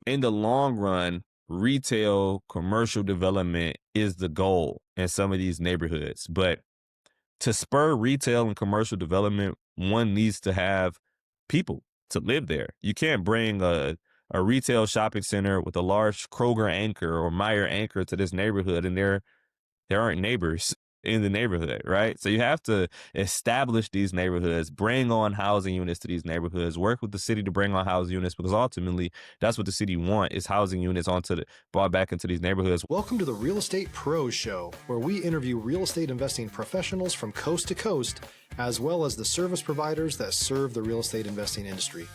in the long run, retail commercial development is the goal in some of these neighborhoods. But to spur retail and commercial development, one needs to have people to live there. You can't bring a retail shopping center with a large Kroger anchor or Meyer anchor to this neighborhood, and there aren't neighbors in the neighborhood, right? So you have to establish these neighborhoods, bring on housing units to these neighborhoods, work with the city to bring on housing units, because ultimately that's what the city want is housing units brought back into these neighborhoods. Welcome to the Real Estate Pros Show, where we interview real estate investing professionals from coast to coast, as well as the service providers that serve the real estate investing industry.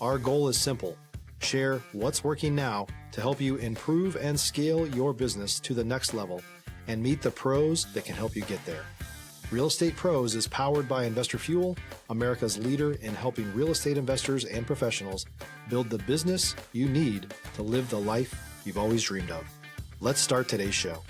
Our goal is simple: share what's working now to help you improve and scale your business to the next level and meet the pros that can help you get there. Real Estate Pros is powered by Investor Fuel, America's leader in helping real estate investors and professionals build the business you need to live the life you've always dreamed of. Let's start today's show.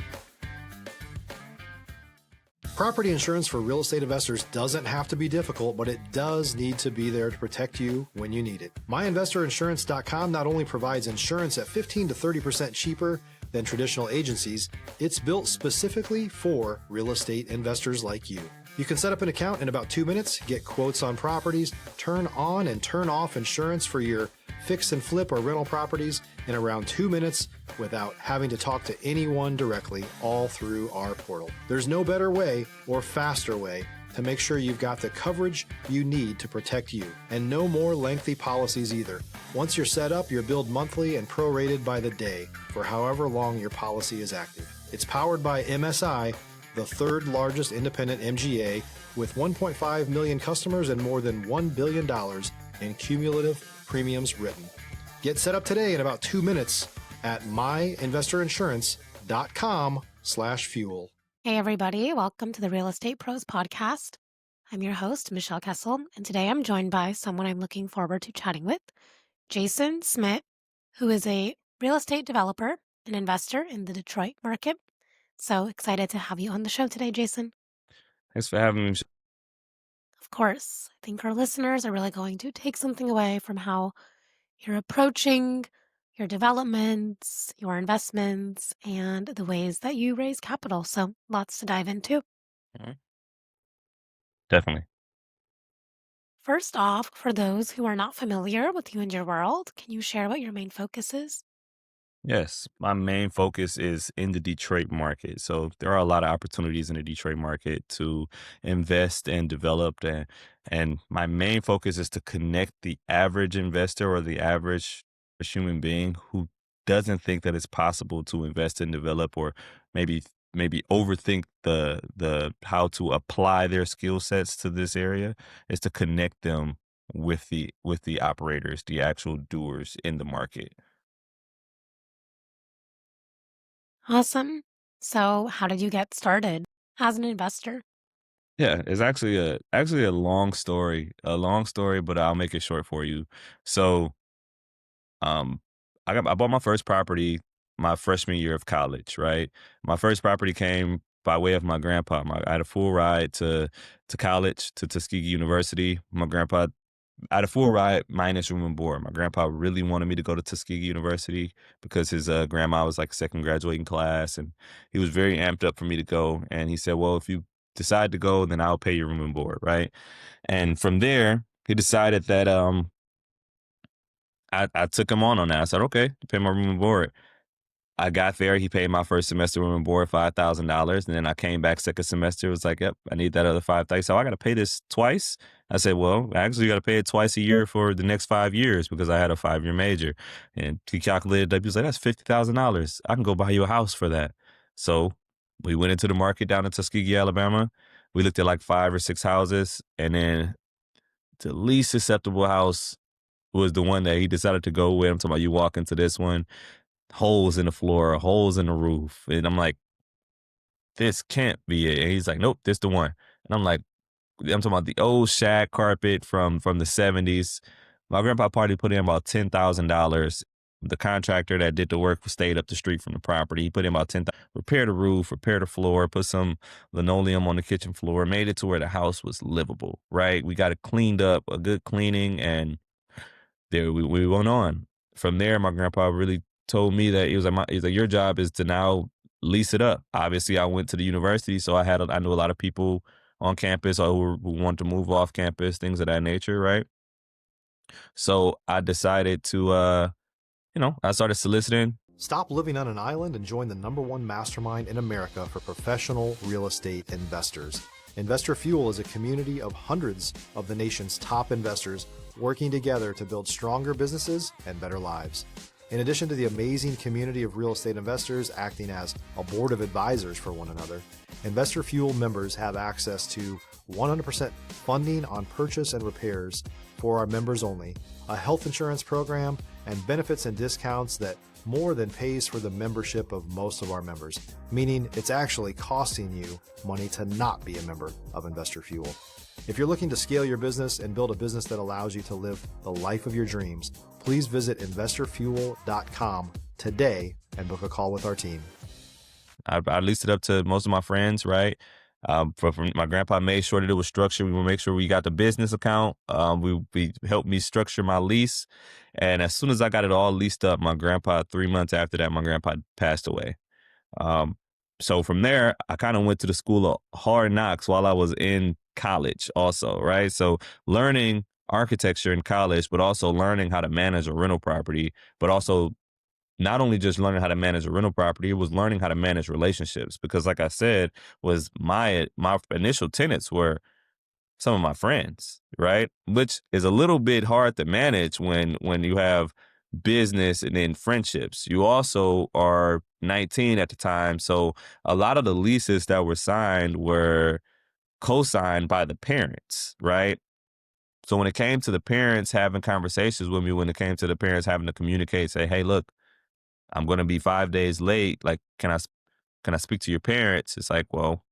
Property insurance for real estate investors doesn't have to be difficult, but it does need to be there to protect you when you need it. MyInvestorInsurance.com not only provides insurance at 15 to 30% cheaper than traditional agencies, it's built specifically for real estate investors like you. You can set up an account in about 2 minutes, get quotes on properties, turn on and turn off insurance for your fix and flip or rental properties in around 2 minutes without having to talk to anyone directly, all through our portal. There's no better way or faster way to make sure you've got the coverage you need to protect you, and no more lengthy policies either. Once you're set up, you're billed monthly and prorated by the day for however long your policy is active. It's powered by MSI, the third largest independent MGA, with 1.5 million customers and more than $1 billion in cumulative premiums written. Get set up today in about 2 minutes at myinvestorinsurance.com/fuel. Hey, everybody. Welcome to the Real Estate Pros podcast. I'm your host, Michelle Kesil, and today I'm joined by someone I'm looking forward to chatting with, Jason Smith, who is a real estate developer and investor in the Detroit market. So excited to have you on the show today, Jason. Thanks for having me. Of course, I think our listeners are really going to take something away from how you're approaching your developments, your investments, and the ways that you raise capital. So lots to dive into. Mhm. Definitely. First off, for those who are not familiar with you and your world, can you share what your main focus is? Yes, my main focus is in the Detroit market. So there are a lot of opportunities in the Detroit market to invest and develop. And my main focus is to connect the average investor or the average human being who doesn't think that it's possible to invest and develop, or maybe overthink the how to apply their skill sets to this area, is to connect them with the operators, the actual doers in the market. Awesome. So, how did you get started as an investor? Yeah, it's actually a long story, but I'll make it short for you. So, um, I bought my first property my freshman year of college, right? My first property came by way of my grandpa. I had a full ride to college, to Tuskegee University. My grandpa I had a full ride minus room and board. My grandpa really wanted me to go to Tuskegee University because his grandma was like second graduating class, and he was very amped up for me to go. And he said, "Well, if you decide to go, then I'll pay your room and board," right? And from there, he decided that I took him on that. I said, "Okay, pay my room and board." I got there. He paid my first semester room and board $5,000, and then I came back second semester. It was like, "Yep, I need that other 5,000." So I got to pay this twice. I said, "Well, actually, you got to pay it twice a year for the next 5 years because I had a 5-year major." And he calculated up. He was like, "That's $50,000. I can go buy you a house for that." So we went into the market down in Tuskegee, Alabama. We looked at like 5 or 6 houses, and then the least acceptable house was the one that he decided to go with. I'm talking about, you walk into this one, holes in the floor, holes in the roof. And I'm like, "This can't be it." And he's like, "Nope, this the one." And I'm like, I'm talking about the old shag carpet from the 70s. My grandpa probably put in about $10,000. The contractor that did the work stayed up the street from the property. He put in about 10,000, repair the roof, repair the floor, put some linoleum on the kitchen floor, made it to where the house was livable, right? We got it cleaned up, a good cleaning, and there we went on. from there, my grandpa really told me that he's like, your job is to now lease it up. Obviously, I went to the university, so I knew a lot of people on campus or who wanted to move off campus, things of that nature, right? So I decided to, I started soliciting. Stop living on an island and join the #1 mastermind in America for professional real estate investors. Investor Fuel is a community of hundreds of the nation's top investors working together to build stronger businesses and better lives. In addition to the amazing community of real estate investors acting as a board of advisors for one another, Investor Fuel members have access to 100% funding on purchase and repairs for our members only, a health insurance program, and benefits and discounts that more than pays for the membership of most of our members, meaning it's actually costing you money to not be a member of Investor Fuel. If you're looking to scale your business and build a business that allows you to live the life of your dreams, please visit investorfuel.com today and book a call with our team. I leased it up to most of my friends, right? From my grandpa made sure that it was structured. We will make sure we got the business account. We helped me structure my lease, and as soon as I got it all leased up, my grandpa 3 months after that, my grandpa passed away. Um, so from there, I kind of went to the school of hard knocks while I was in college, also, right? So learning architecture in college, but also learning how to manage a rental property, but also not only just learning how to manage a rental property, it was learning how to manage relationships. Because, like I said, was my initial tenants were some of my friends, right? Which is a little bit hard to manage when you have business and then friendships. You also are 19 at the time, so a lot of the leases that were signed were co-signed by the parents, right? So when it came to the parents having conversations with me, when it came to the parents having to communicate, say, "Hey, look, I'm going to be 5 days late. Like, can I speak to your parents?" It's like, well,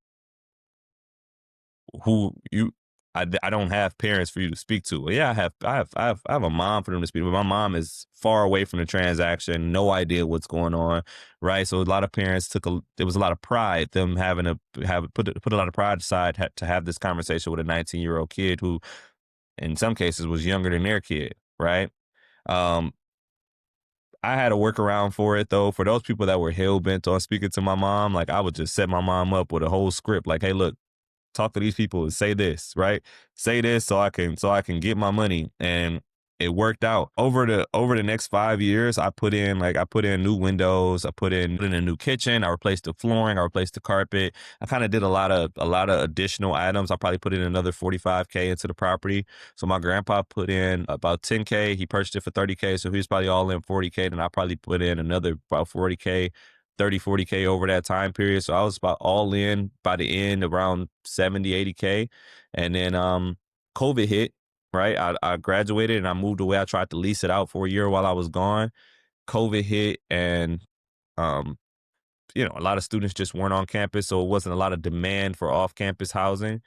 who you? I don't have parents for you to speak to. Well, yeah, I have a mom for them to speak to, but my mom is far away from the transaction, no idea what's going on, right? So a lot of parents there was a lot of pride, them having to put a lot of pride aside to have this conversation with a 19-year-old kid who, in some cases, was younger than their kid, right? Um, I had a workaround for it though. For those people that were hell bent on speaking to my mom, like I would just set my mom up with a whole script. Like, hey, look, talk to these people and say this, right? Say this so I can get my money. And it worked out. Over the next 5 years, I put in new windows, I put in a new kitchen, I replaced the flooring, I replaced the carpet. I kind of did a lot of additional items. I probably put in another 45K into the property. So my grandpa put in about 10K. He purchased it for 30K. So he was probably all in 40K. Then I probably put in another about 40K. 30, 40K over that time period. So I was about all in by the end around 70, 80K. And then COVID hit, right? I graduated and I moved away. I tried to lease it out for a year while I was gone. COVID hit and um, a lot of students just weren't on campus, so it wasn't a lot of demand for off-campus housing.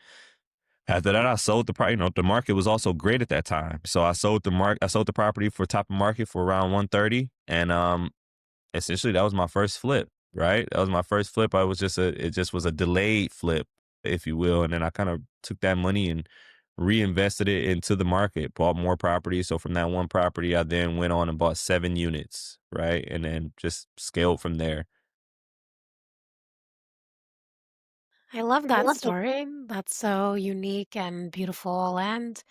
After that, I sold the property. The market was also great at that time. So I sold the property for top of market for around 130. And essentially that was my first flip, right? That was my first flip. It just was a delayed flip, if you will. And then I kind of took that money and reinvested it into the market, bought more property. So from that one property, I then went on and bought 7 units, right? And then just scaled from there. I love I that love that. story. That's so unique and beautiful and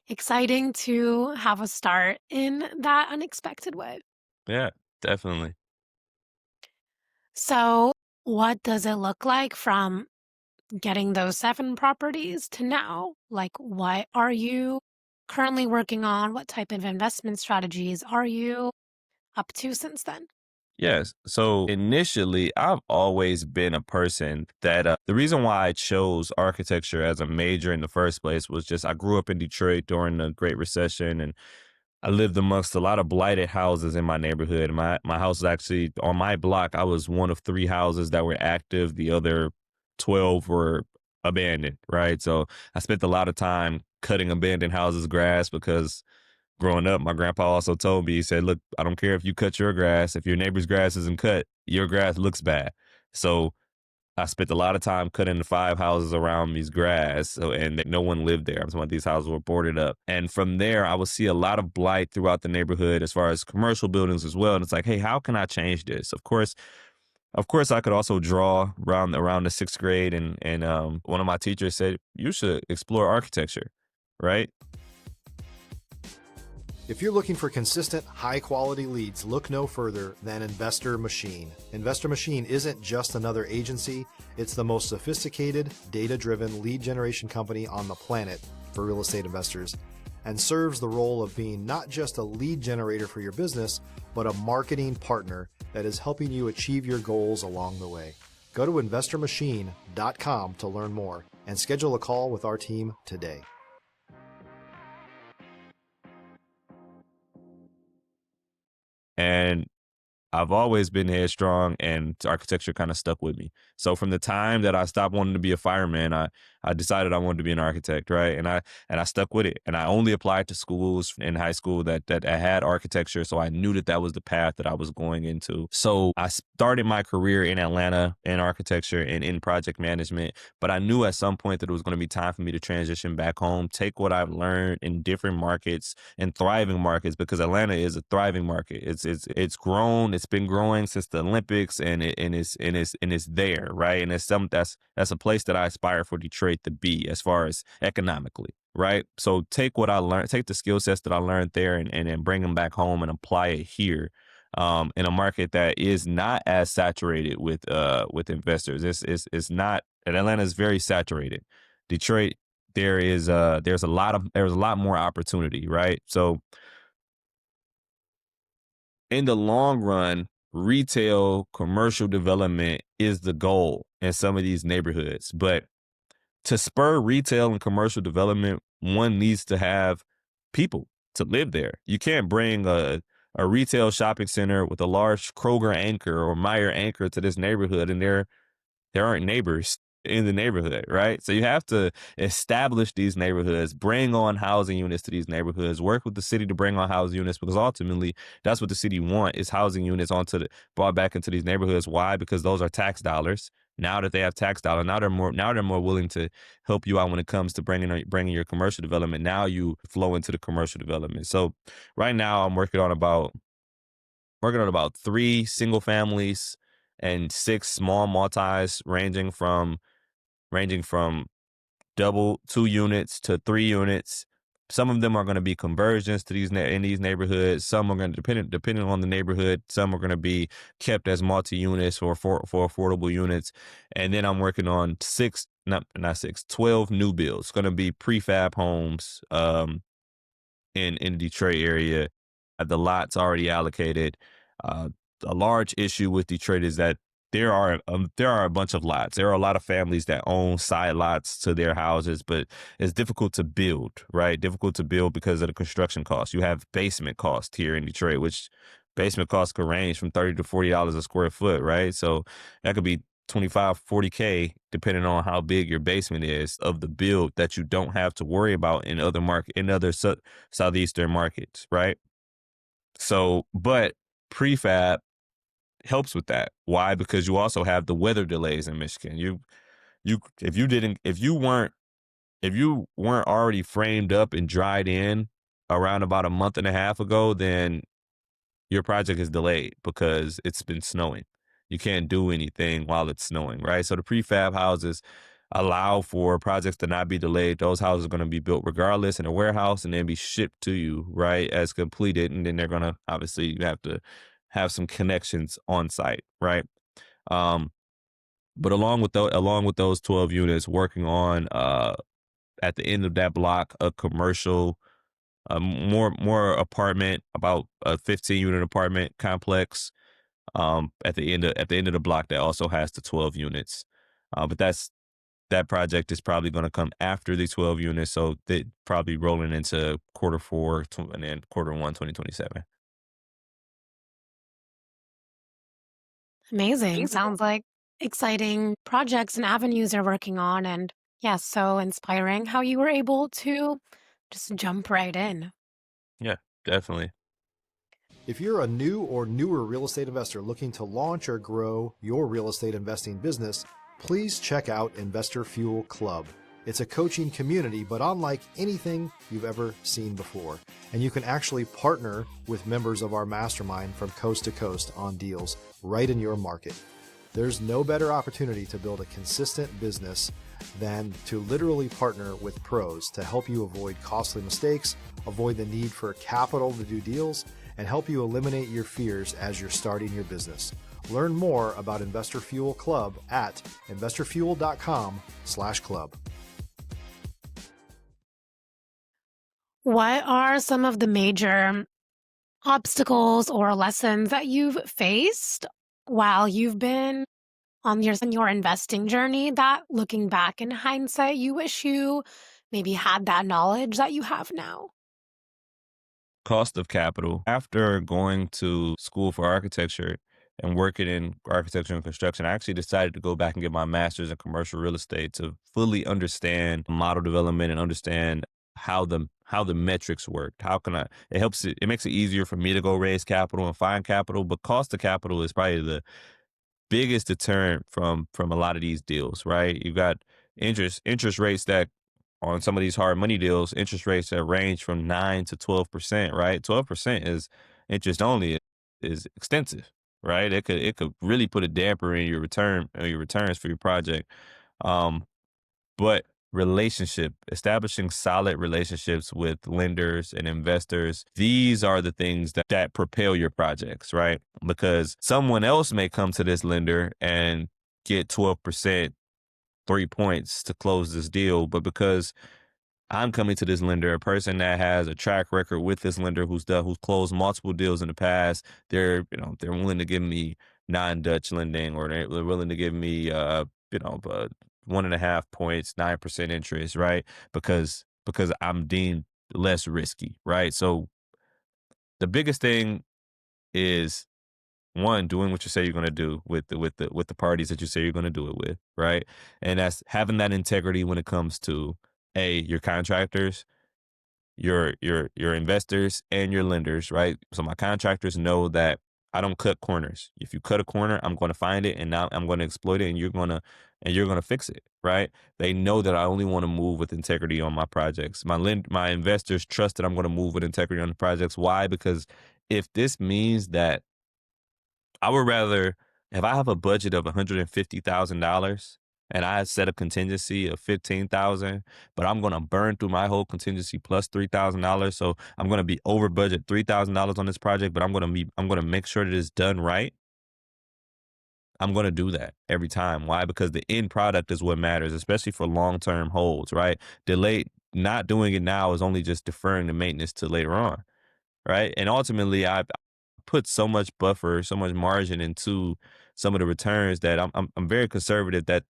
exciting to have a start in that unexpected way. Yeah, definitely. So, what does it look like from getting those 7 properties to now? Like, what are you currently working on? What type of investment strategies are you up to since then? Yes. So initially, I've always been a person that the reason why I chose architecture as a major in the first place was just I grew up in Detroit during the Great Recession, and I lived amongst a lot of blighted houses in my neighborhood. My house was actually on my block. I was one of 3 houses that were active. The other 12 were abandoned, right? So I spent a lot of time cutting abandoned houses grass because growing up, my grandpa also told me, he said, look, I don't care if you cut your grass. If your neighbor's grass isn't cut, your grass looks bad. So I spent a lot of time cutting the 5 houses around me's grass, so and no one lived there. I'm talking about these houses were boarded up. And from there, I would see a lot of blight throughout the neighborhood as far as commercial buildings as well. And it's like, hey, how can I change this? Of course, I could also draw around the 6th grade, and one of my teachers said you should explore architecture, right? If you're looking for consistent, high-quality leads, look no further than Investor Machine. Investor Machine isn't just another agency, it's the most sophisticated, data-driven lead generation company on the planet for real estate investors, and serves the role of being not just a lead generator for your business, but a marketing partner that is helping you achieve your goals along the way. Go to investormachine.com to learn more and schedule a call with our team today. And I've always been headstrong, and architecture kind of stuck with me. So from the time that I stopped wanting to be a fireman, I decided I wanted to be an architect, right? And I stuck with it. And I only applied to schools in high school that had architecture, so I knew that that was the path that I was going into. So I started my career in Atlanta in architecture and in project management, but I knew at some point that it was going to be time for me to transition back home, take what I've learned in different markets and thriving markets, because Atlanta is a thriving market. It's grown. It's been growing since the Olympics, and it's there, right? And it's something that's a place that I aspire for Detroit to be as far as economically, right? So take what I learned, take the skill sets that I learned there, and then bring them back home and apply it here, in a market that is not as saturated with investors. It's not. And Atlanta is very saturated. Detroit, there's a lot more opportunity, right? So in the long run, retail commercial development is the goal in some of these neighborhoods. But to spur retail and commercial development, one needs to have people to live there. You can't bring a retail shopping center with a large Kroger anchor or Meyer anchor to this neighborhood, and there aren't neighbors in the neighborhood, right? So you have to establish these neighborhoods, bring on housing units to these neighborhoods, work with the city to bring on housing units, because ultimately that's what the city want, is housing units brought back into these neighborhoods. Why? Because those are tax dollars. Now that they have tax dollars, now they're more willing to help you out when it comes to bringing your commercial development. Now you flow into the commercial development. So right now I'm working on about 3 single families and 6 small multis, ranging from double 2 units to 3 units. Some of them are going to be conversions to in these neighborhoods. Some are going to, depending on the neighborhood, some are going to be kept as multi units for affordable units. And then I'm working on 12 new builds. It's going to be prefab homes, in the Detroit area. The lots already allocated. Uh, a large issue with Detroit is that there are a bunch of lots. There are a lot of families that own side lots to their houses, but it's difficult to build, right? Difficult to build because of the construction costs. You have basement costs here in Detroit, which basement costs could range from $30 to $40 a square foot, right? So that could be 25, 40K, depending on how big your basement is, of the build that you don't have to worry about in other southeastern markets, right? So, but prefab helps with that. Why? Because you also have the weather delays in Michigan. If you weren't already framed up and dried in around about a month and a half ago, then your project is delayed because it's been snowing. You can't do anything while it's snowing, right? So the prefab houses allow for projects to not be delayed. Those houses are going to be built regardless in a warehouse and then be shipped to you, right, as completed. And then they're going to, obviously, you have to have some connections on site, right? Um, but along with those 12 units, working on at the end of that block a commercial, more apartment, about a 15-unit apartment complex, at the end of the block that also has the 12 units. But that project is probably going to come after the 12 units, so they probably rolling into quarter four and then quarter one 2027. Amazing. Sounds like exciting projects and avenues you're working on. And yes, so inspiring how you were able to just jump right in. Yeah, definitely. If you're a new or newer real estate investor looking to launch or grow your real estate investing business, please check out Investor Fuel Club. It's a coaching community, but unlike anything you've ever seen before. And you can actually partner with members of our mastermind from coast to coast on deals right in your market. There's no better opportunity to build a consistent business than to literally partner with pros to help you avoid costly mistakes, avoid the need for capital to do deals, and help you eliminate your fears as you're starting your business. Learn more about Investor Fuel Club at investorfuel.com/club. What are some of the major obstacles or lessons that you've faced while you've been on your investing journey that, looking back in hindsight, you wish you maybe had that knowledge that you have now? Cost of capital. After going to school for architecture and working in architecture and construction, I actually decided to go back and get my master's in commercial real estate to fully understand model development and understand how the metrics work. How can I it makes it easier for me to go raise capital and find capital, but cost of capital is probably the biggest deterrent from a lot of these deals, right? You've got interest rates that on some of these hard money deals, interest rates that range from 9 to 12%, right? 12% is interest only is extensive, right? It could really put a damper in your returns for your project. Um, but establishing solid relationships with lenders and investors, these are the things that propel your projects, right? Because someone else may come to this lender and get 12%, 3 points to close this deal. But because I'm coming to this lender, a person that has a track record with this lender who's closed multiple deals in the past, they're willing to give me non-Dutch lending, or they're willing to give me 1.5 points, 9% interest, right? Because I'm deemed less risky, right? So the biggest thing is, one, doing what you say you're going to do with the parties that you say you're going to do it with, right? And that's having that integrity when it comes to your contractors, your investors, and your lenders, right? So my contractors know that I don't cut corners. If you cut a corner, I'm going to find it, and now I'm going to exploit it, and you're going to fix it, right? They know that I only want to move with integrity on my projects. My investors trust that I'm going to move with integrity on the projects. Why? Because if this means that I would rather, if I have a budget of $150,000 and I set a contingency of 15,000, but I'm gonna burn through my whole contingency plus $3,000, so I'm gonna be over budget $3,000 on this project, but I'm gonna make sure that it's done right. I'm gonna do that every time. Why? Because the end product is what matters, especially for long term holds, right? Delayed Not doing it now is only just deferring the maintenance to later on, right? And ultimately, I put so much buffer, so much margin into some of the returns that I'm very conservative that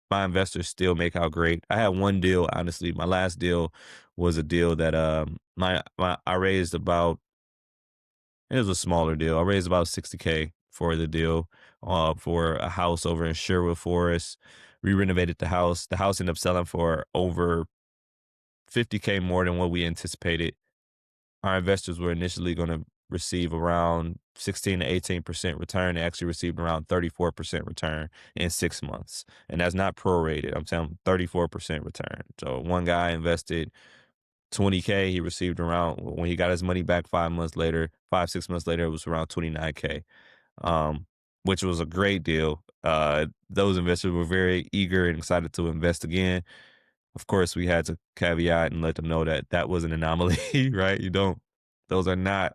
my investors still make out great. I had one deal, honestly. My last deal was a deal that I raised about. It was a smaller deal. I raised about 60K for the deal, for a house over in Sherwood Forest. We renovated the house. The house ended up selling for over 50K more than what we anticipated. Our investors were initially going to receive around 16 to 18% return. They actually received around 34% return in 6 months. And that's not prorated. I'm telling 34% return. So one guy invested 20K. He received around, when he got his money back 5 months later, 6 months later, it was around 29K, um, which was a great deal. Those investors were very eager and excited to invest again. Of course, we had to caveat and let them know that that was an anomaly, right? Those are not,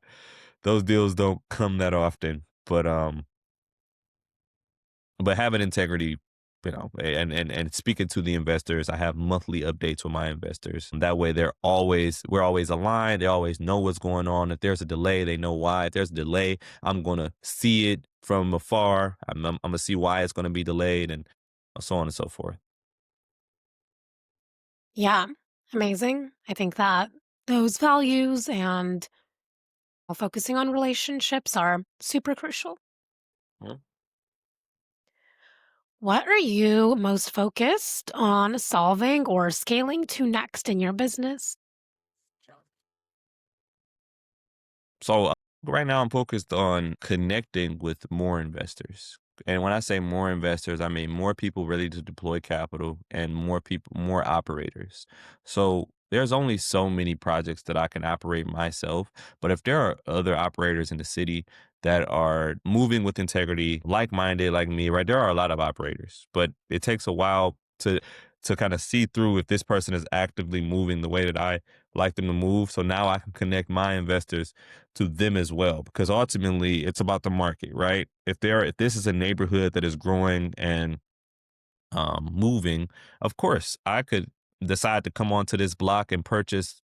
those deals don't come that often. But having integrity, and speaking to the investors, I have monthly updates with my investors. That way, we're always aligned. They always know what's going on. If there's a delay, they know why. If there's a delay, I'm gonna see it from afar. I'm gonna see why it's gonna be delayed, and so on and so forth. Yeah, amazing. I think that those values and focusing on relationships are super crucial. What are you most focused on solving or scaling to next in your business? So right now, I'm focused on connecting with more investors. And when I say more investors, I mean more people ready to deploy capital and more people, more operators. So there's only so many projects that I can operate myself. But if there are other operators in the city that are moving with integrity, like minded, like me, right? There are a lot of operators, but it takes a while to kind of see through if this person is actively moving the way that I like them to move. So now I can connect my investors to them as well, because ultimately it's about the market, right? If this is a neighborhood that is growing and moving, of course I could decide to come onto this block and purchase.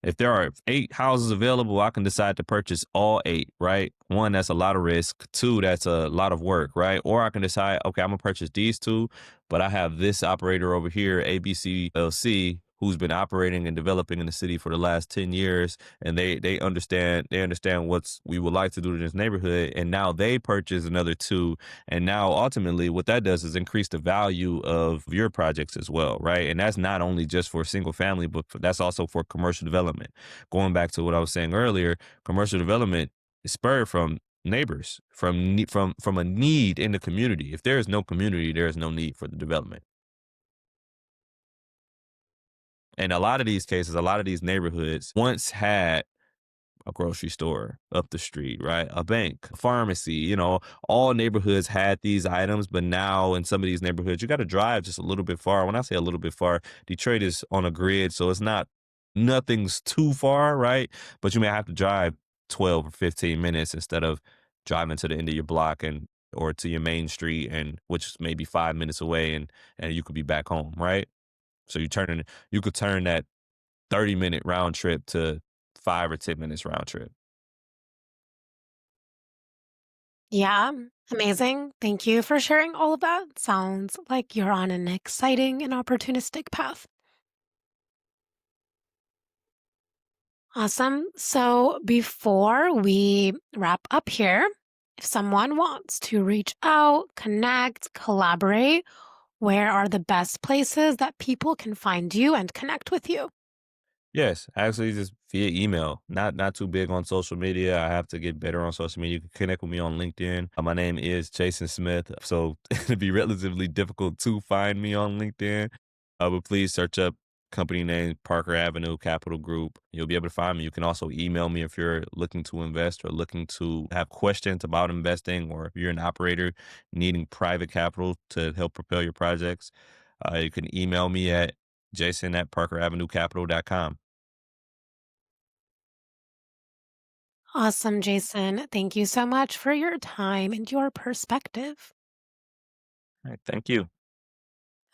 If there are 8 houses available, I can decide to purchase all 8, right? One, that's a lot of risk. Two, that's a lot of work, right? Or I can decide, okay, I'm gonna purchase these two, but I have this operator over here, ABC LC, who's been operating and developing in the city for the last 10 years, and they understand what's we would like to do to this neighborhood, and now they purchase another two, and now ultimately what that does is increase the value of your projects as well, right? And that's not only just for single family, but that's also for commercial development. Going back to what I was saying earlier, commercial development is spurred from neighbors, from a need in the community. If there is no community, there is no need for the development. And a lot of these cases, a lot of these neighborhoods once had a grocery store up the street, right? A bank, a pharmacy, all neighborhoods had these items, but now in some of these neighborhoods, you got to drive just a little bit far. When I say a little bit far, Detroit is on a grid, so nothing's too far, right? But you may have to drive 12 or 15 minutes instead of driving to the end of your block or to your main street, and which is maybe 5 minutes away, and you could be back home, right? So you could turn that 30-minute round trip to 5 or 10 minutes round trip. Yeah, amazing. Thank you for sharing all of that. Sounds like you're on an exciting and opportunistic path. Awesome. So before we wrap up here, if someone wants to reach out, connect, collaborate, where are the best places that people can find you and connect with you? Yes, actually, just via email. Not too big on social media. I have to get better on social media. You can connect with me on LinkedIn. My name is Jason Smith, so it'd be relatively difficult to find me on LinkedIn. But please search up company name Parker Avenue Capital Group. You'll be able to find me. You can also email me if you're looking to invest or looking to have questions about investing, or if you're an operator needing private capital to help propel your projects. You can email me at jason@parkeravenuecapital.com. Awesome, Jason. Thank you so much for your time and your perspective. All right, thank you.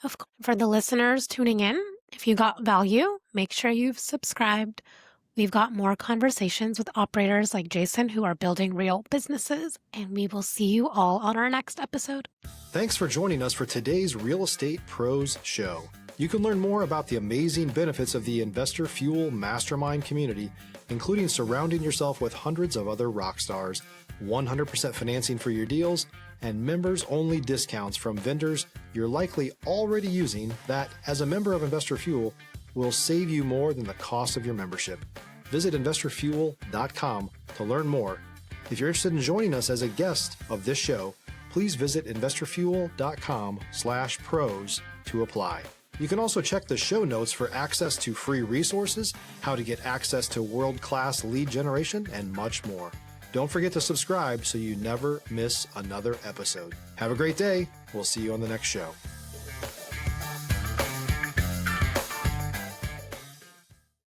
Of course, for the listeners tuning in, if you got value, make sure you've subscribed. We've got more conversations with operators like Jason who are building real businesses, and we will see you all on our next episode. Thanks for joining us for today's Real Estate Pros Show. You can learn more about the amazing benefits of the Investor Fuel Mastermind community, including surrounding yourself with hundreds of other rock stars, 100% financing for your deals, and members-only discounts from vendors you're likely already using that, as a member of Investor Fuel, will save you more than the cost of your membership. Visit investorfuel.com to learn more. If you're interested in joining us as a guest of this show, please visit investorfuel.com/pros to apply. You can also check the show notes for access to free resources, how to get access to world-class lead generation, and much more. Don't forget to subscribe so you never miss another episode. Have a great day. We'll see you on the next show.